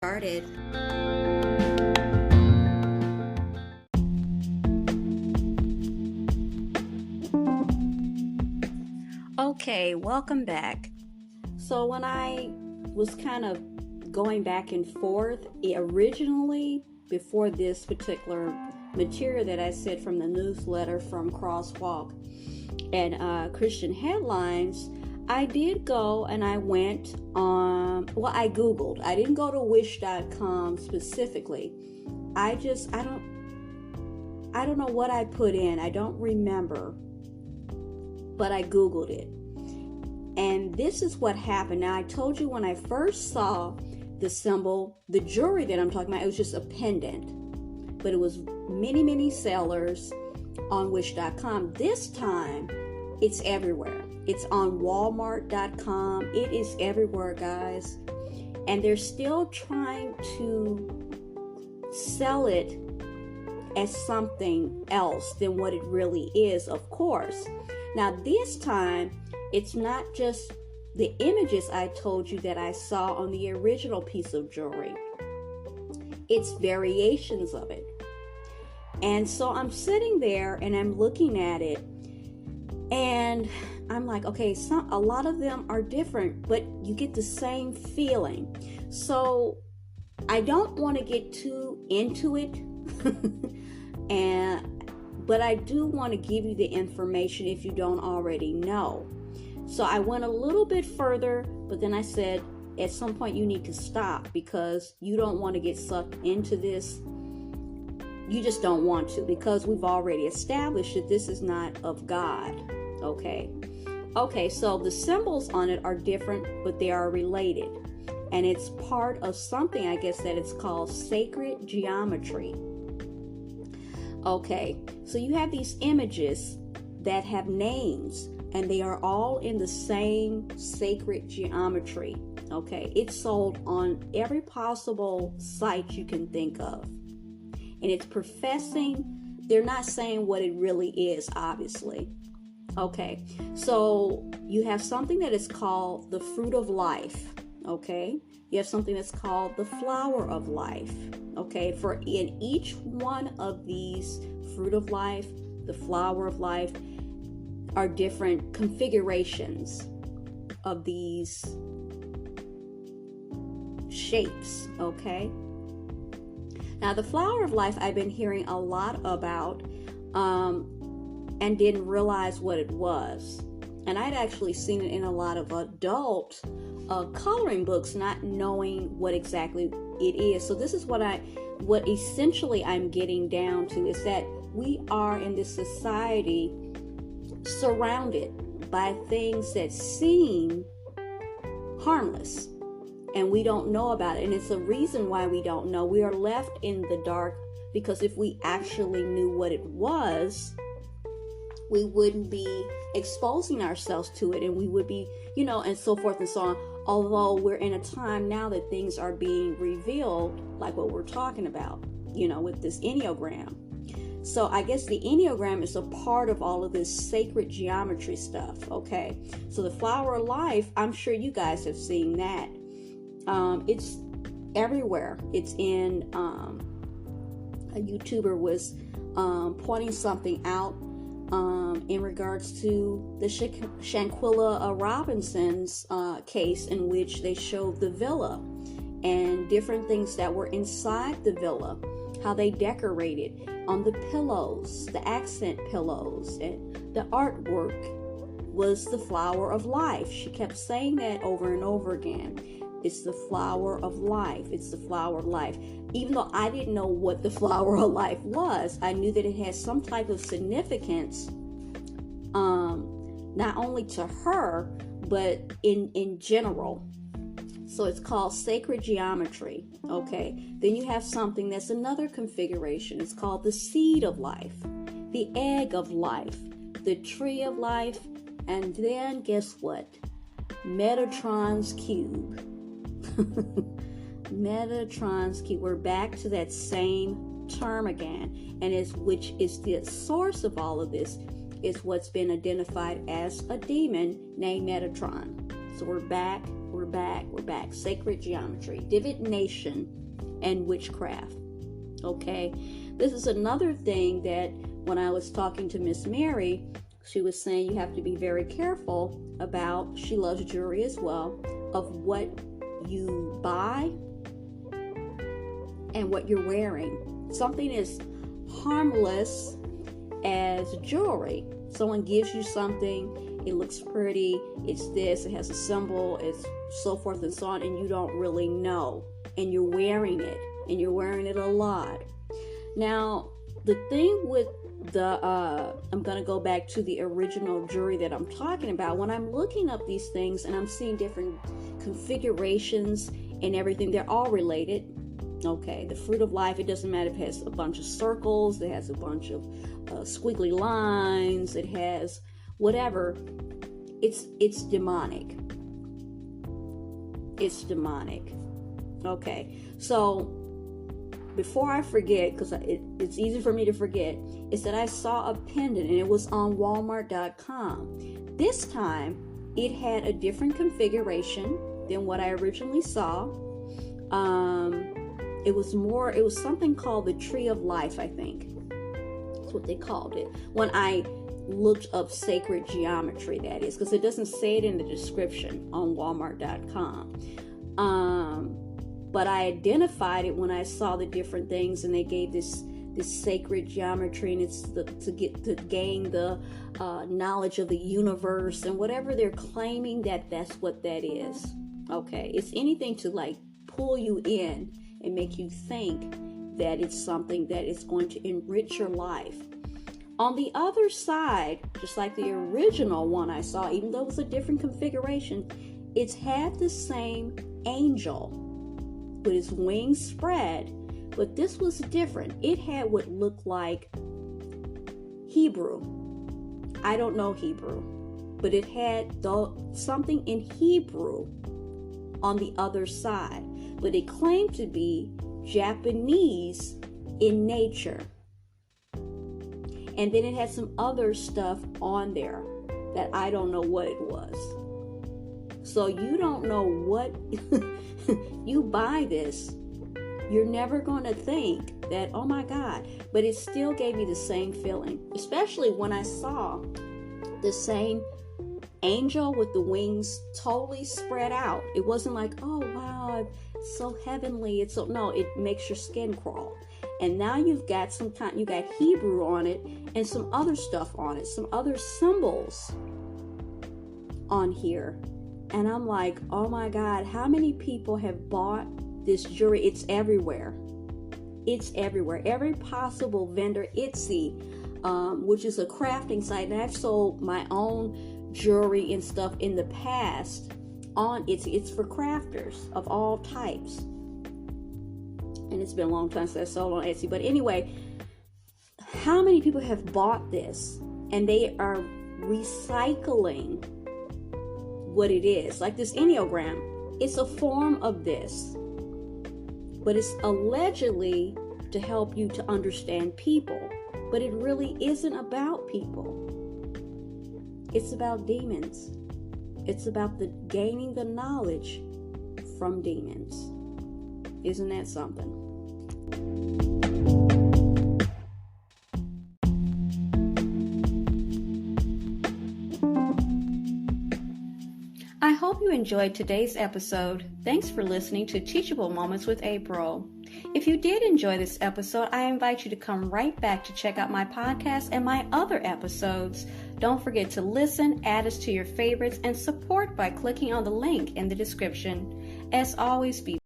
Started. Okay, welcome back. So when I was kind of going back and forth, originally before this particular material that I said from the newsletter from Crosswalk and Christian Headlines, I did go and I went on, I Googled. I didn't go to wish.com specifically. I don't know what I put in. I don't remember, but I Googled it. And this is what happened. Now, I told you when I first saw the symbol, the jewelry that I'm talking about, it was just a pendant, but it was many, many sellers on wish.com. This time, it's everywhere. It's on walmart.com. It is everywhere, guys. And they're still trying to sell it as something else than what it really is, of course. Now, this time, it's not just the images I told you that I saw on the original piece of jewelry. It's variations of it. And so I'm sitting there and I'm looking at it and I'm like, okay, a lot of them are different, but you get the same feeling. So I don't want to get too into it, but I do want to give you the information if you don't already know. So I went a little bit further, but then I said, at some point you need to stop because you don't want to get sucked into this. You just don't want to, because we've already established that this is not of God. Okay, so the symbols on it are different, but they are related. And it's part of something, I guess, that it's called sacred geometry. Okay, so you have these images that have names, and they are all in the same sacred geometry. Okay, it's sold on every possible site you can think of. And it's professing, they're not saying what it really is, obviously. Okay, so you have something that is called the fruit of life. Okay, you have something that's called the flower of life. Okay, for in each one of these fruit of life, the flower of life, are different configurations of these shapes. Okay, now the flower of life I've been hearing a lot about and didn't realize what it was. And I'd actually seen it in a lot of adult coloring books, not knowing what exactly it is. So this is what essentially I'm getting down to, is that we are in this society surrounded by things that seem harmless, and we don't know about it. And it's a reason why we don't know. We are left in the dark, because if we actually knew what it was, we wouldn't be exposing ourselves to it, and we would be, and so forth and so on. Although we're in a time now that things are being revealed, like what we're talking about, with this Enneagram. So I guess the Enneagram is a part of all of this sacred geometry stuff. Okay, so the flower of life, I'm sure you guys have seen that. It's everywhere. It's in, a YouTuber was pointing something out in regards to the Shanquilla Robinson's case, in which they showed the villa and different things that were inside the villa, how they decorated on the pillows, the accent pillows, and the artwork was the flower of life. She kept saying that over and over again. It's the flower of life. It's the flower of life. Even though I didn't know what the flower of life was, I knew that it has some type of significance, not only to her, but in general. So it's called sacred geometry. Okay, then you have something that's another configuration. It's called the seed of life, the egg of life, the tree of life, and then guess what? Metatron's cube. Metatron's cube. We're back to that same term again, and which is the source of all of this, is what's been identified as a demon named Metatron. So we're back We're back. Sacred geometry, divination, and witchcraft. Okay, this is another thing that when I was talking to Miss Mary, she was saying you have to be very careful about, she loves jewelry as well, of what you buy and what you're wearing. Something as harmless as jewelry. Someone gives you something, it looks pretty, it's this, it has a symbol, it's so forth and so on, and you don't really know, and you're wearing it, and you're wearing it a lot. Now, the thing with I'm going to go back to the original jewelry that I'm talking about. When I'm looking up these things and I'm seeing different configurations and everything, they're all related. Okay, the fruit of life, it doesn't matter if it has a bunch of circles, it has a bunch of squiggly lines, it has whatever. It's demonic. It's demonic. Okay, so before I forget, because it's easy for me to forget, is that I saw a pendant and it was on Walmart.com. This time, it had a different configuration than what I originally saw. It was something called the Tree of Life, I think. That's what they called it. When I looked up sacred geometry, that is, because it doesn't say it in the description on Walmart.com. But I identified it when I saw the different things, and they gave this sacred geometry, and it's to gain the knowledge of the universe and whatever they're claiming that's what that is. Okay, it's anything to like pull you in and make you think that it's something that is going to enrich your life. On the other side, just like the original one I saw, even though it was a different configuration, it's had the same angel with his wings spread, but this was different. It had what looked like Hebrew. I don't know Hebrew, but it had something in Hebrew on the other side, but it claimed to be Japanese in nature. And then it had some other stuff on there that I don't know what it was. So you don't know what you buy this, you're never going to think that, oh my God, but it still gave me the same feeling, especially when I saw the same angel with the wings totally spread out. It wasn't like, oh wow, it's so heavenly. No, it makes your skin crawl. And now you got Hebrew on it and some other stuff on it, some other symbols on here. And I'm like, oh my God, how many people have bought this jewelry? It's everywhere. It's everywhere. Every possible vendor, Etsy, which is a crafting site. And I've sold my own jewelry and stuff in the past on Etsy. It's for crafters of all types. And it's been a long time since I sold on Etsy. But anyway, how many people have bought this and they are recycling what it is? Like this Enneagram, it's a form of this, but it's allegedly to help you to understand people, but it really isn't about people. It's about demons. It's about gaining the knowledge from demons. Isn't that something? I hope you enjoyed today's episode. Thanks for listening to Teachable Moments with April. If you did enjoy this episode, I invite you to come right back to check out my podcast and my other episodes. Don't forget to listen, add us to your favorites, and support by clicking on the link in the description. As always, be